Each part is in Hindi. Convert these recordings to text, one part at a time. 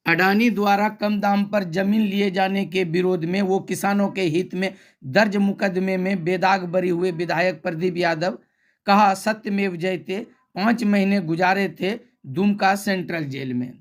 अडानी द्वारा कम दाम पर जमीन लिए जाने के विरोध में वो किसानों के हित में दर्ज मुकदमे में बेदाग बरी हुए विधायक प्रदीप यादव कहा सत्यमेव जयते 5 महीने गुजारे थे दुमका सेंट्रल जेल में।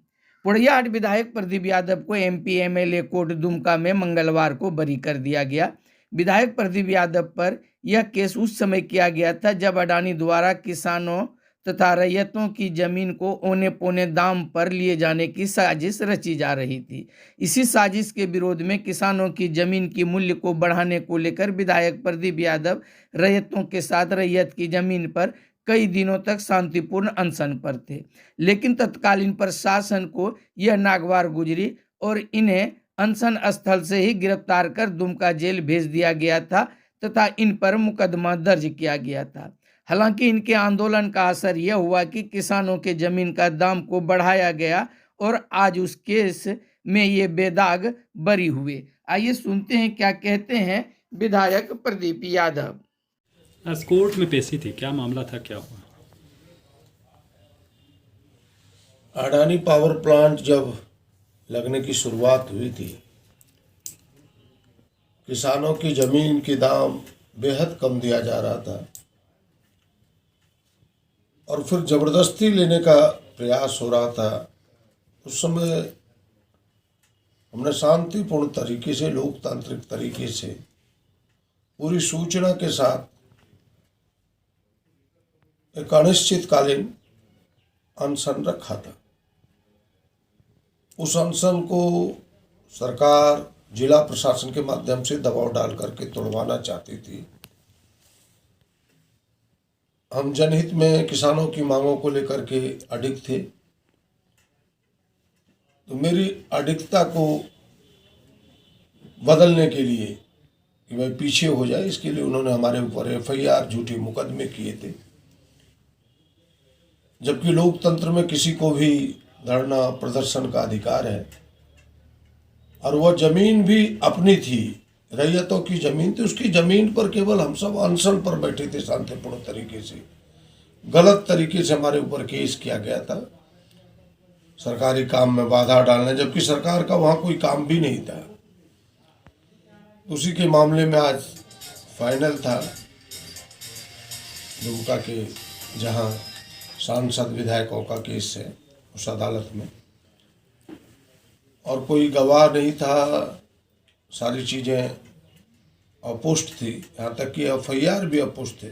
पोड़ैयाहाट विधायक प्रदीप यादव को एमपी एमएलए कोर्ट दुमका में मंगलवार को बरी कर दिया गया। विधायक प्रदीप यादव पर यह केस उस समय किया गया था जब अडानी द्वारा किसानों तथा रैयतों की जमीन को औने पौने दाम पर लिए जाने की साजिश रची जा रही थी। इसी साजिश के विरोध में किसानों की जमीन की मूल्य को बढ़ाने को लेकर विधायक प्रदीप यादव रैयतों के साथ रैयत की जमीन पर कई दिनों तक शांतिपूर्ण अनशन पर थे, लेकिन तत्कालीन प्रशासन को यह नागवार गुजरी और इन्हें अनशन स्थल से ही गिरफ्तार कर दुमका जेल भेज दिया गया था तथा इन पर मुकदमा दर्ज किया गया था। हालांकि इनके आंदोलन का असर यह हुआ कि किसानों के जमीन का दाम को बढ़ाया गया और आज उस केस में ये बेदाग बरी हुए। आइए सुनते हैं क्या कहते हैं विधायक प्रदीप यादव। आज कोर्ट में पेशी थी, क्या मामला था, क्या हुआ? अडानी पावर प्लांट जब लगने की शुरुआत हुई थी, किसानों की जमीन के दाम बेहद कम दिया जा रहा था और फिर जबरदस्ती लेने का प्रयास हो रहा था। उस समय हमने शांतिपूर्ण तरीके से, लोकतांत्रिक तरीके से, पूरी सूचना के साथ एक अनिश्चितकालीन अनशन रखा था। उस अनशन को सरकार जिला प्रशासन के माध्यम से दबाव डाल करके तोड़वाना चाहती थी। हम जनहित में किसानों की मांगों को लेकर के अडिग थे, तो मेरी अडिगता को बदलने के लिए कि मैं पीछे हो जाए, इसके लिए उन्होंने हमारे ऊपर एफआईआर, झूठे मुकदमे किए थे। जबकि लोकतंत्र में किसी को भी धरना प्रदर्शन का अधिकार है और वह जमीन भी अपनी थी, रैयतों की जमीन थी, उसकी जमीन पर केवल हम सब अनशन पर बैठे थे शांतिपूर्ण तरीके से। गलत तरीके से हमारे ऊपर केस किया गया था, सरकारी काम में बाधा डालने, जबकि सरकार का वहाँ कोई काम भी नहीं था। उसी के मामले में आज फाइनल था दुमका के, जहाँ सांसद विधायकों का केस है उस अदालत में, और कोई गवाह नहीं था, सारी चीज़ें अपुष्ट थी, यहाँ तक कि एफआईआर भी अपुष्ट थे।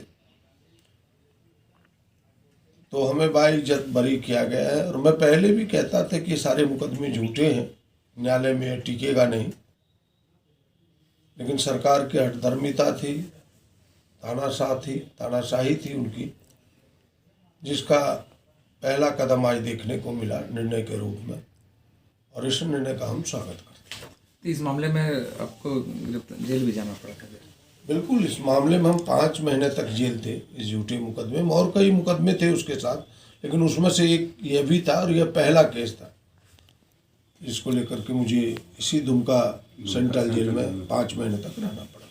तो हमें बाइज्जत बरी किया गया है। और मैं पहले भी कहता था कि सारे मुकदमे झूठे हैं, न्यायालय में टिकेगा नहीं, लेकिन सरकार की हठधर्मिता थी, तानाशाही थी उनकी, जिसका पहला कदम आज देखने को मिला निर्णय के रूप में, और इस निर्णय का हम स्वागत करते हैं। इस मामले में आपको जेल भी जाना पड़ा था? बिल्कुल, इस मामले में हम 5 महीने तक जेल थे इस झूठे मुकदमे में, और कई मुकदमे थे उसके साथ, लेकिन उसमें से एक यह भी था और यह पहला केस था जिसको लेकर के मुझे इसी दुमका सेंट्रल जेल में 5 महीने तक रहना पड़ा।